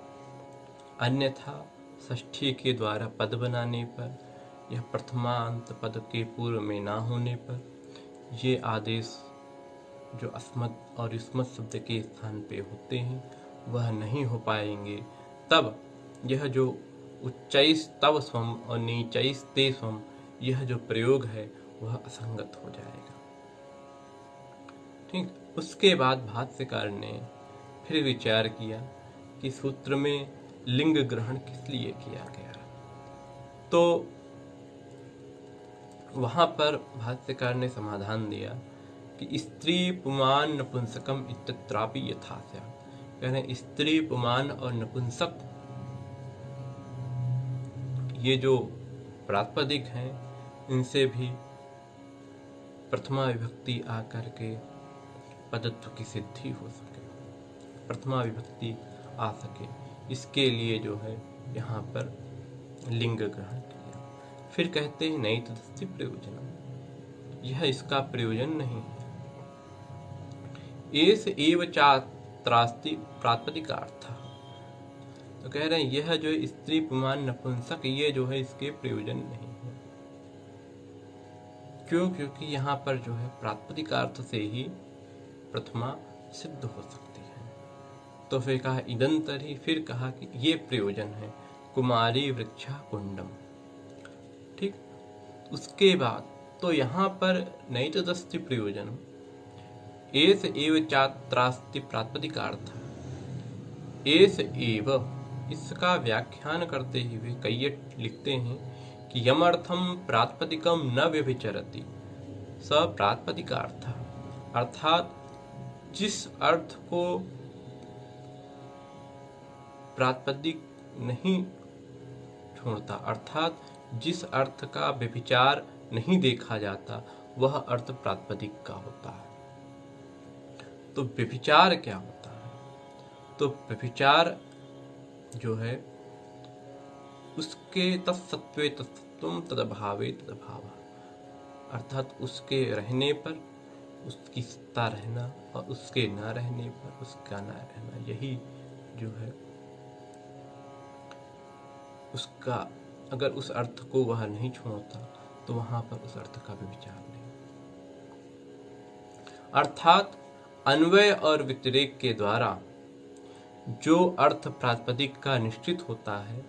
अन्यथा षष्ठी के द्वारा पद बनाने पर या प्रथमांत पद के पूर्व में ना होने पर ये आदेश जो अस्मत् और युष्मत् शब्द के स्थान पे होते हैं वह नहीं हो पाएंगे। तब यह जो उच्चैस तव स्वम और नीचैस ते स्वम यह जो प्रयोग है वह असंगत हो जाएगा। ठीक, उसके बाद भाष्यकार ने फिर विचार किया कि सूत्र में लिंग ग्रहण किस लिए किया गया। तो वहां पर भाष्यकार ने समाधान दिया कि स्त्री पुमान नपुंसकम इत्यत्रापि यथा स्यात्, यानी स्त्री पुमान और नपुंसक ये जो प्रातिपदिक हैं इनसे भी प्रथमा विभक्ति आकर के पदत्व की सिद्धि हो सके, प्रथमा विभक्ति आ सके, इसके लिए जो है यहाँ पर लिंग ग्रहण किया। फिर कहते हैं नहीं तदस्ति प्रयोजन, यह इसका प्रयोजन नहीं है। एस एव चात्रास्ति प्रातिपदिकार्थ, तो कह रहे हैं यह जो स्त्री पुमान नपुंसक ये जो है इसके प्रयोजन नहीं है। क्यों? क्योंकि यहाँ पर जो है प्रातिपदिकार्थ से ही प्रथमा सिद्ध हो सकती है। तो फिर कहा इदंतर ही, फिर कहा कि ये प्रयोजन है कुमारी वृक्षा कुंडम। ठीक, उसके बाद तो यहाँ पर नहीं तदस्ति प्रयोजन एस एव चात्रास्ति प्रातिपदिकार्थ, एस एव इसका व्याख्यान करते हुए कैयट लिखते हैं कि यमर्थम प्रातिपदिकम न व्यभिचरति स प्रातिपदिकार्थ, अर्थात जिस अर्थ को प्रातिपदिक नहीं छोड़ता, अर्थात जिस अर्थ का व्यभिचार नहीं देखा जाता वह अर्थ प्रातिपदिक का होता है। तो व्यभिचार क्या होता है? तो व्यभिचार जो है उसके तत्सत्वे तत्सत्वम तदभावे तदभाव, अर्थात उसके रहने पर उसकी सत्ता रहना और उसके न रहने पर उसका न रहना, यही जो है उसका, अगर उस अर्थ को वह नहीं छोड़ता तो वहां पर उस अर्थ का भी विचार नहीं। अर्थात अन्वय और व्यतिरेक के द्वारा जो अर्थ प्रातिपदिक का निश्चित होता है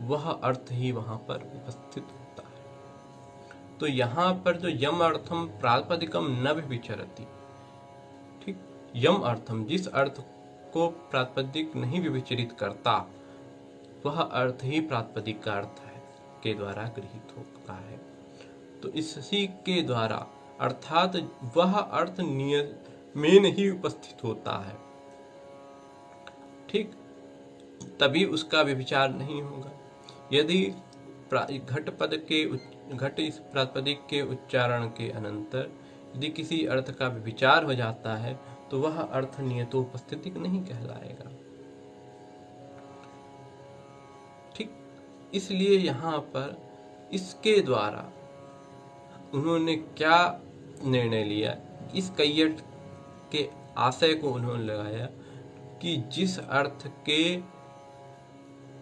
वह अर्थ ही वहां पर उपस्थित होता है। तो यहाँ पर जो यम अर्थम प्रातिपदिकम न विचरति, ठीक, यम अर्थम जिस अर्थ को प्रातिपदिक नहीं विचरित करता वह अर्थ ही प्रातिपदिक का अर्थ है के द्वारा गृहीत होता है। तो इसी के द्वारा अर्थात वह अर्थ नियम में नहीं उपस्थित होता है, ठीक, तभी उसका विचार नहीं होगा। यदि घट पद के घट इस प्रातिपदिक के उच्चारण के अनंतर यदि किसी अर्थ का विचार हो जाता है तो वह अर्थ नियतोपस्थितिक नहीं कहलाएगा। ठीक, इसलिए यहाँ पर इसके द्वारा उन्होंने क्या निर्णय लिया, इस कैयट के आशय को उन्होंने लगाया कि जिस अर्थ के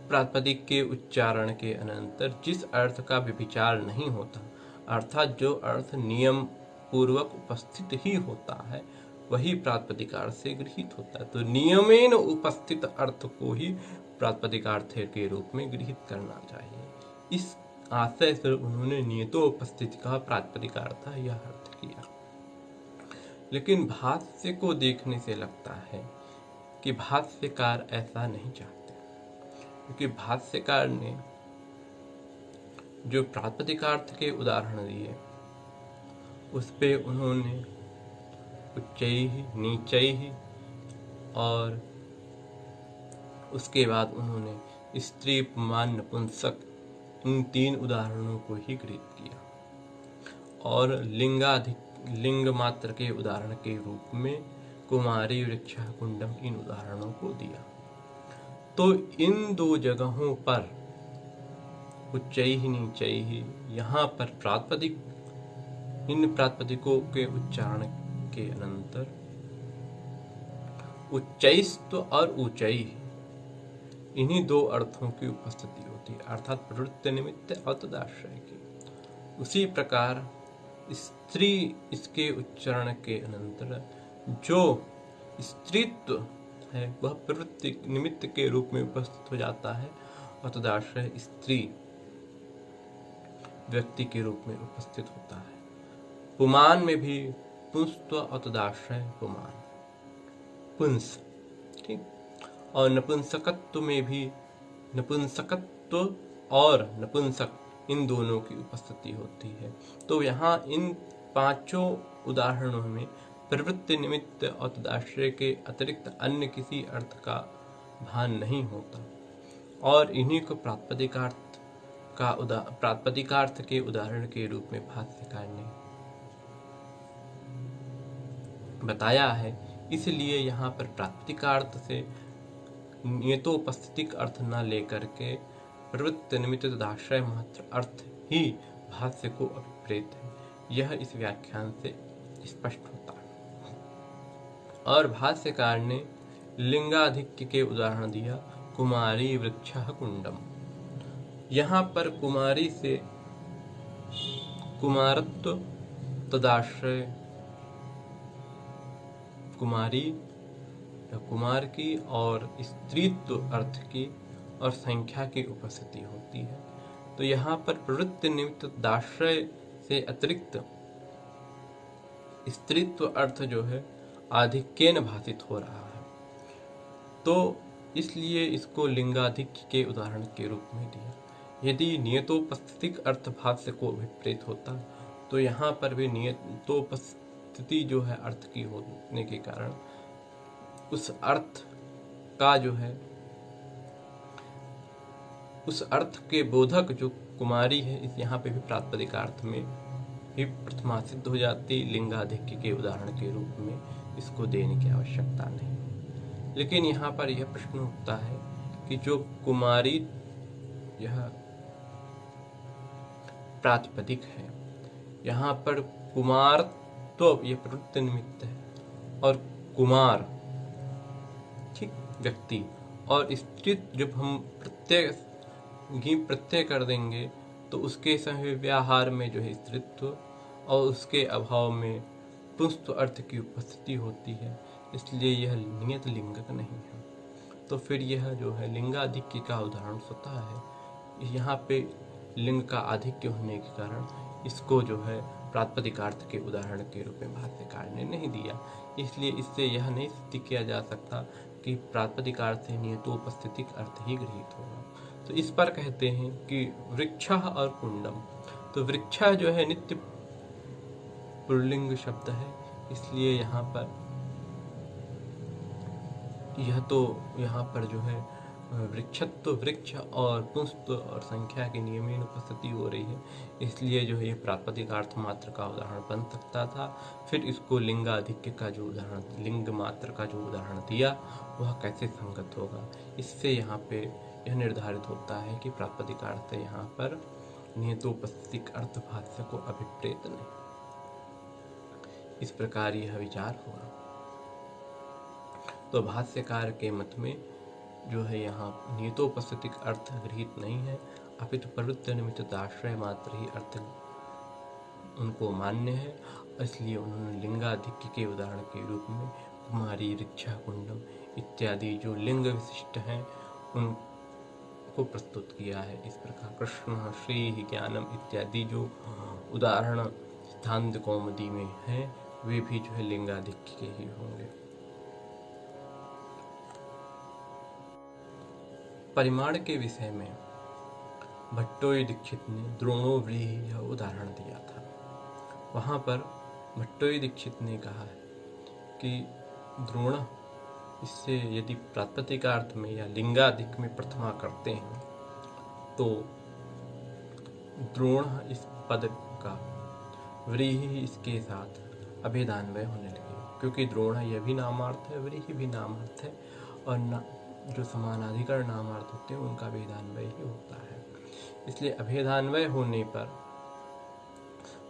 प्रातिपदिक के उच्चारण के अनंतर जिस अर्थ का विचार नहीं होता, अर्थात जो अर्थ नियम पूर्वक उपस्थित ही होता है वही प्रातिपदिकार्थ से गृहीत होता है। तो नियमेन उपस्थित अर्थ को ही प्रातिपदिकार्थ के रूप में गृहीत करना चाहिए। इस आशय से उन्होंने नियतोपस्थिति का प्रातिपदिकार्थ यह अर्थ किया। लेकिन भाष्य को देखने से लगता है कि भाष्यकार ऐसा नहीं चाहते, क्योंकि भाष्यकार ने जो प्रातिपदिकार्थ के उदाहरण दिए उस पे उन्होंने उच्चैः नीचैः और उसके बाद उन्होंने स्त्री पुमान नपुंसक इन तीन उदाहरणों को ही गृहीत किया और लिंग मात्र के उदाहरण के रूप में कुमारी वृक्षा कुंडम इन उदाहरणों को दिया। तो इन दो जगहों पर उच्चैः नीचैः, यहाँ पर प्रातिपदिक, इन प्रातिपदिकों के उच्चारण के अनंतर उच्चैस्तु और ऊंचैः, इन्हीं दो अर्थों की उपस्थिति होती है, अर्थात प्रवृत्ति निमित्त और तदाश्रय की। उसी प्रकार स्त्री, इसके उच्चारण के अनंतर जो स्त्रीत्व है वह प्रवृत्ति निमित्त के रूप में उपस्थित हो जाता है और तदाश्रय स्त्री व्यक्ति के रूप में उपस्थित होता है। पुमान में भी पुंस्त्व और तदाश्रय पुमान, पुंस, ठीक। और नपुंसकत्व में भी नपुंसकत्व और नपुंसक, इन दोनों की उपस्थिति होती है। तो यहाँ इन पांचों उदाहरणों में प्रवृत्ति निमित्त और तदाश्रय के अतिरिक्त अन्य किसी अर्थ का भान नहीं होता, और इन्हीं को प्रातिपदिकार्थ के उदाहरण के रूप में भाष्यकार ने बताया है। इसलिए यहाँ पर प्रातिपदिकार्थ से नियतोपस्थितिक अर्थ न लेकर के प्रवृत्ति निमित्त तदाश्रय मात्र अर्थ ही भाष्य को अभिप्रेत है, यह इस व्याख्यान से स्पष्ट होता है। और भाष्यकार ने लिंगाधिक्य के उदाहरण दिया, कुमारी वृक्षः कुंडम। यहाँ पर कुमारी से कुमारत्व, तदाश्रय कुमारी या कुमार की और स्त्रीत्व अर्थ की और संख्या की उपस्थिति होती है। तो यहाँ पर प्रवृत्ति निमित्त तदाश्रय से अतिरिक्त स्त्रीत्व अर्थ जो है आधिक्येन भाषित हो रहा है, तो इसलिए इसको लिंगाधिक्य के उदाहरण के रूप में दिया। यदि नियतोपस्थितिक अर्थ भाष्य को अभिप्रेत होता तो यहाँ पर भी नियतोपस्थिति जो है अर्थ की होने के कारण उस अर्थ का जो है, उस अर्थ के बोधक जो कुमारी है, इस यहाँ पे भी प्रातिपदिकार्थ में भी प्रथमा सिद्ध हो जाती, लिंगाधिक्य के उदाहरण के रूप में इसको देने की आवश्यकता नहीं। लेकिन यहाँ पर यह प्रश्न उठता है कि जो कुमारी यह प्रातिपदिक है, यहाँ पर कुमार तो यह प्रवृत्ति निमित्त है और कुमार, ठीक, व्यक्ति, और स्त्री जब हम प्रत्यय कर देंगे तो उसके समय व्यवहार में जो है स्त्रीत्व और उसके अभाव में पुंस्त्व अर्थ की उपस्थिति होती है, इसलिए यह नियत लिंगक नहीं है। तो फिर यह जो है लिंगाधिक्य का उदाहरण स्वतः है। यहाँ पे लिंग का आधिक्य होने के कारण इसको जो है प्रातिपदिकार्थ के उदाहरण के रूप में भाष्यकार ने नहीं दिया। इसलिए इससे यह नहीं सिद्ध किया जा सकता कि प्रातिपदिकार्थ से नियतोपस्थितिक अर्थ ही गृहीत होगा। तो इस पर कहते हैं कि वृक्षः और कुंडम। तो वृक्षा जो है नित्य पुल्लिंग शब्द है, इसलिए यहाँ पर जो है वृक्षत्व, वृक्ष और पुंस्त्व और संख्या की नियमेन उपस्थिति हो रही है, इसलिए जो है ये प्रातिपदिकार्थ मात्र का उदाहरण बन सकता था। फिर इसको लिंगाधिक्य का जो उदाहरण, लिंग मात्र का जो उदाहरण दिया वह कैसे संगत होगा, इससे यहाँ पे यह निर्धारित होता है कि प्रातिपदिकार्थ यहाँ पर नियतोपस्थितिक अर्थ भाष्य को अभिप्रेत नहीं। इस प्रकार यह विचार हुआ। तो भाष्यकार के मत में जो है यहाँ नियतोपस्थितिक अर्थ गृहीत नहीं है, अपितु प्रवृत्ति निमित्त आश्रय मात्र ही अर्थ उनको मान्य है। इसलिए उन्होंने लिंगाधिक्य के उदाहरण के रूप में कुमारी, वृक्षा, कुंडम इत्यादि जो लिंग विशिष्ट हैं उनको प्रस्तुत किया है। इस प्रकार कृष्ण, श्री, ज्ञानम इत्यादि जो उदाहरण सिद्धांत कौमुदी में हैं वे भी जो है लिंगाधिक्य के ही होंगे। परिमाण के विषय में भट्टोई दीक्षित ने द्रोणो व्रीहि यह उदाहरण दिया था। वहाँ पर भट्टोई दीक्षित ने कहा है कि द्रोण, इससे यदि प्रातिपदिकार्थ में या लिंगाधिक में प्रथमा करते हैं तो द्रोण इस पद का व्रीहि इसके साथ अभेदान्वय होने लगे, क्योंकि द्रोण यह भी नामार्थ है, व्रीहि भी नामार्थ है, और जो समानाधिकरण नामार्थ होते हैं उनका भेदान्वय ही होता है। इसलिए अभेदान्वय होने पर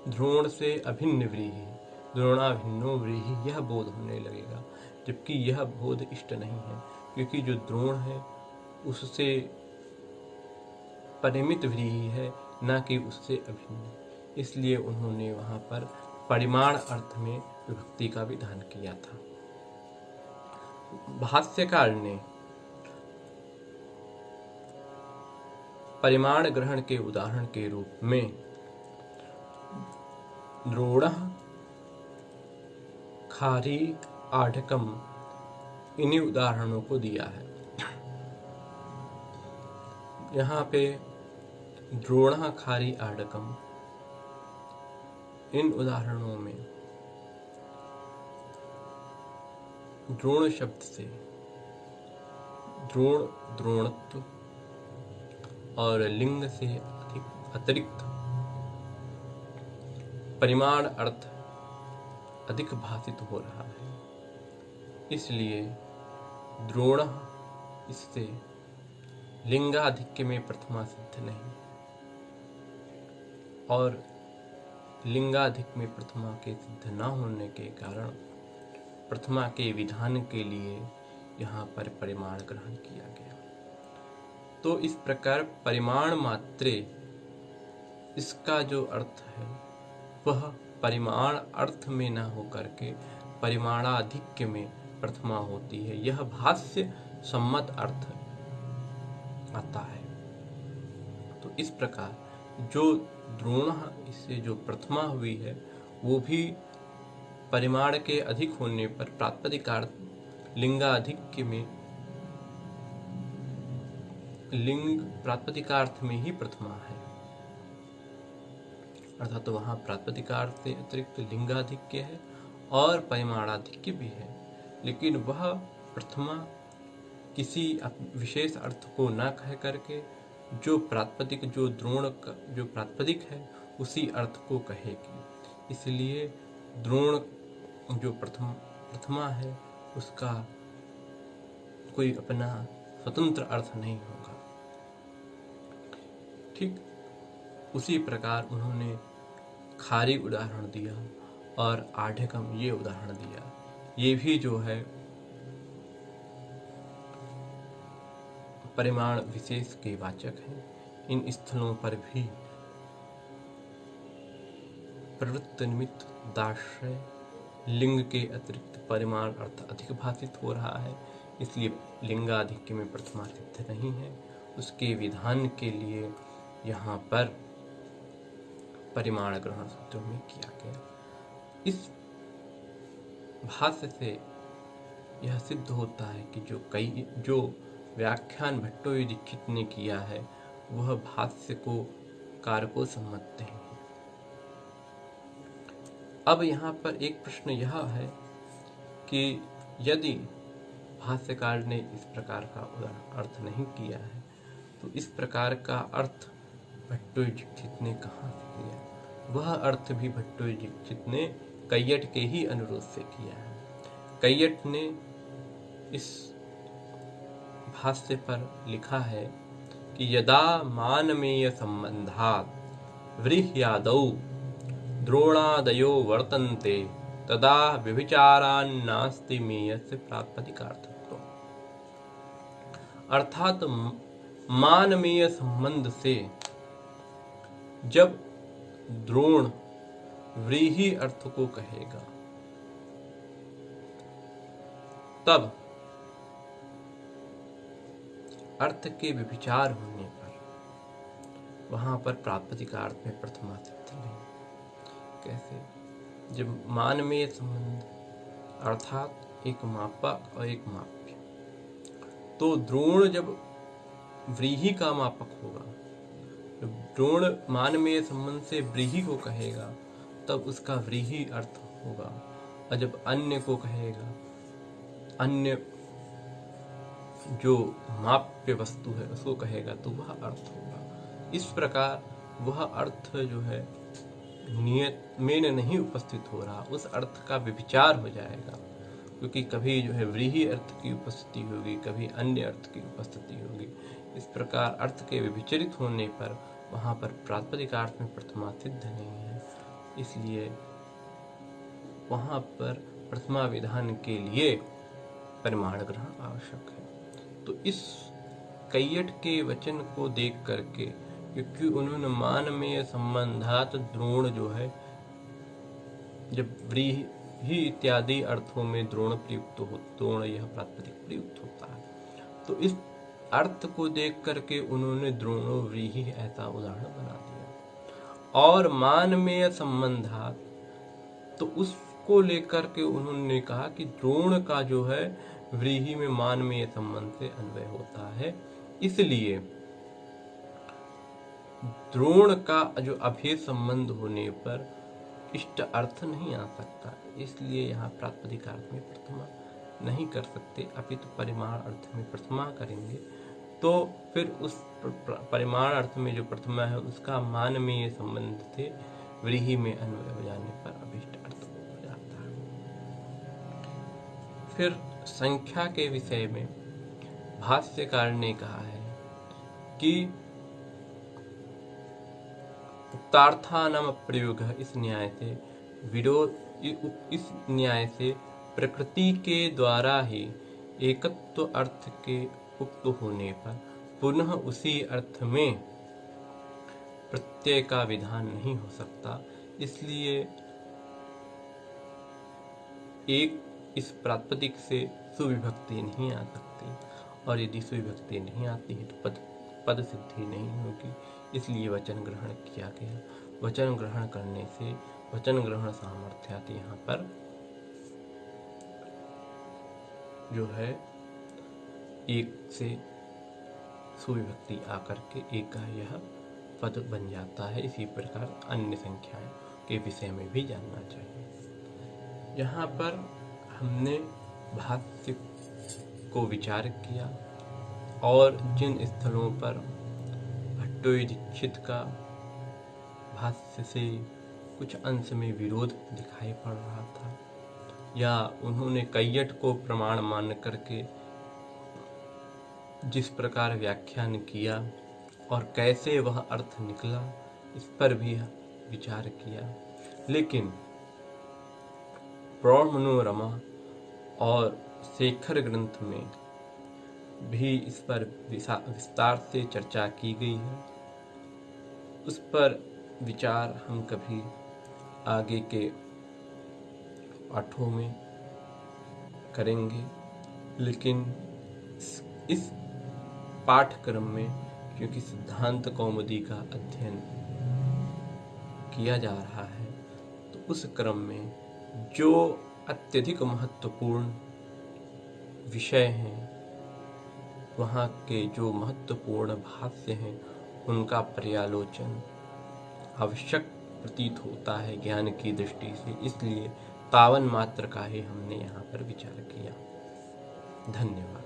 द्रोण से अभिन्न व्रीहि, द्रोणाभिन्नो व्रीहि, यह बोध होने लगेगा। जबकि यह बोध इष्ट नहीं है, क्योंकि जो द्रोण है उससे परिमित व्रीहि है, न कि उससे अभिन्न। इसलिए उन्होंने वहाँ पर परिमाण अर्थ में विभक्ति का विधान किया था। भाष्यकार ने परिमाण ग्रहण के उदाहरण के रूप में द्रोणः, खारी, आढ़कम इन्हीं उदाहरणों को दिया है। यहाँ पे द्रोणः, खारी, आढ़कम इन उदाहरणों में द्रोण शब्द से द्रोण, द्रोणत्व और लिंग से अतिरिक्त परिमाण अर्थ अधिक भाषित हो रहा है। इसलिए द्रोण इससे लिंगाधिक्य में प्रथमा सिद्ध नहीं, और लिंगाधिक्य में प्रथमा के सिद्ध न होने के कारण प्रथमा के विधान के लिए यहाँ पर परिमाण ग्रहण किया गया। तो इस प्रकार परिमाण मात्रे इसका जो अर्थ है वह परिमाण अर्थ में न होकर के परिमाणाधिक्य में प्रथमा होती है। यह भाष्य सम्मत अर्थ आता है। तो इस प्रकार जो द्रोण इससे जो प्रथमा हुई है वो भी परिमाण के अधिक होने पर प्रातिपदिकार्थ लिंगाधिक्य में, लिंग प्रातिपदिकार्थ में ही प्रथमा है, अर्थात तो वहाँ प्रातिपदिकार्थ से अतिरिक्त लिंगाधिक्य है और परिमाणाधिक्य भी है। लेकिन वह प्रथमा किसी विशेष अर्थ को न कह करके जो प्रातिपदिक, जो द्रोण का जो प्रातिपदिक है उसी अर्थ को कहेगी। इसलिए द्रोण जो प्रथमा है उसका कोई अपना स्वतंत्र अर्थ नहीं होगा। ठीक उसी प्रकार उन्होंने खारी उदाहरण दिया और आढ़कम ये उदाहरण दिया। ये भी जो है परिमाण विशेष के वाचक हैं। इन स्थलों पर भी प्रवृत्त निमित्त दाश्रय लिंग के अतिरिक्त परिमाण अर्थ अधिक भाषित हो रहा है, इसलिए लिंगाधिक्य में प्रथमा सिद्ध नहीं है। उसके विधान के लिए यहाँ पर परिमाण ग्रहण सूत्रों में किया गया। इस भाष्य से यह सिद्ध होता है कि जो व्याख्यान भट्टोई दीक्षित ने किया है वह भाष्य को कार को सम्मत नहीं है। अब यहाँ पर एक प्रश्न यह है कि यदि भाष्यकार ने इस प्रकार का अर्थ नहीं किया है तो इस प्रकार का अर्थ भट्टोई दीक्षित ने कहाँ से किया? वह अर्थ भी भट्टोई दीक्षित ने कैयट के ही अनुरोध से किया है। कैयट ने इस भाष्य पर लिखा है कि यदा मानमेय संबंधात् व्रीह्यादौ द्रोणादयो वर्तन्ते तदा व्यभिचारान्नास्ति मेयस्य प्रातिपदिकार्थत्वम्। अर्थात मानमेय संबंध से जब द्रोण व्रीहि अर्थ को कहेगा तब अर्थ के विचार होने पर वहां पर प्रातिपदिकार्थ में प्रथमा सिद्ध नहीं। कैसे? जब मानमेय संबंध अर्थात एक मापक और एक माप्य, तो द्रोण जब व्रीहि का मापक होगा, जब द्रोण मानमेय संबंध से व्रीहि को कहेगा तब उसका व्रीहि अर्थ होगा, और जब अन्य को कहेगा, अन्य जो माप्य वस्तु है उसको कहेगा तो वह अर्थ होगा। इस प्रकार वह अर्थ जो है नियत में नहीं उपस्थित हो रहा, उस अर्थ का विचार हो जाएगा, क्योंकि कभी जो है व्रीहि अर्थ की उपस्थिति होगी, कभी अन्य अर्थ की उपस्थिति होगी। इस प्रकार अर्थ के विचरित होने पर वहाँ पर प्रातिपदिकार्थ में प्रथमा सिद्ध नहीं है, इसलिए वहाँ पर प्रथमा विधान के लिए परिमाण ग्रहण आवश्यक है। तो इस कैयट के वचन को देख करके, क्योंकि उन्होंने मान में संबंधात द्रोण जो है, जब व्रीहि इत्यादि अर्थों में द्रोण प्रयुक्त हो, द्रोण यह प्रातिपदिक प्रयुक्त होता है, तो इस अर्थ को देख करके उन्होंने द्रोणो व्रीहि ऐसा उदाहरण बना दिया। और मान में संबंधात, तो उसको लेकर के उन्होंने कहा कि द्रोण का जो है व्रीहि में मान में संबंध से अन्वय होता है, इसलिए द्रोण का जो अभेद संबंध होने पर इष्ट अर्थ नहीं आ सकता, इसलिए यहाँ प्रातिपदिक अर्थ में प्रथमा नहीं कर सकते, अपितु परिमाण अर्थ में प्रथमा करेंगे। तो फिर उस परिमाण अर्थ में जो प्रथमा है उसका मान में ये संबंध से व्रीहि में अन्वय हो जाने पर अभिष्ट अर्थ हो जाता है। फिर संख्या के विषय में भाष्यकार ने कहा है कि उक्तार्थानाम प्रयोग, इस न्याय से विरोध, इस न्याय से प्रकृति के द्वारा ही एकत्व अर्थ के उक्त होने पर पुनः उसी अर्थ में प्रत्यय का विधान नहीं हो सकता, इसलिए एक इस प्रातिपदिक से सुविभक्ति नहीं आ सकती, और यदि सुविभक्ति नहीं आती है तो पद सिद्धि नहीं होगी, इसलिए वचन ग्रहण किया गया। वचन ग्रहण करने से वचन ग्रहण सामर्थ्यात यहाँ पर जो है एक से सुविभक्ति आकर के एक का यह पद बन जाता है। इसी प्रकार अन्य संख्याएं के विषय में भी जानना चाहिए। यहाँ पर हमने भाष्य को विचार किया और जिन स्थलों पर भट्टोई दीक्षित का भाष्य से कुछ अंश में विरोध दिखाई पड़ रहा था, या उन्होंने कैयट को प्रमाण मान करके जिस प्रकार व्याख्यान किया और कैसे वह अर्थ निकला, इस पर भी विचार किया। लेकिन प्रौढ़ मनोरमा और शेखर ग्रंथ में भी इस पर विस्तार से चर्चा की गई है, उस पर विचार हम कभी आगे के पाठों में करेंगे। लेकिन इस पाठक्रम में क्योंकि सिद्धांत कौमुदी का अध्ययन किया जा रहा है, तो उस क्रम में जो अत्यधिक महत्वपूर्ण विषय हैं, वहाँ के जो महत्वपूर्ण भाष्य हैं, उनका पर्यालोचन आवश्यक प्रतीत होता है ज्ञान की दृष्टि से, इसलिए तावन मात्र का ही हमने यहाँ पर विचार किया। धन्यवाद।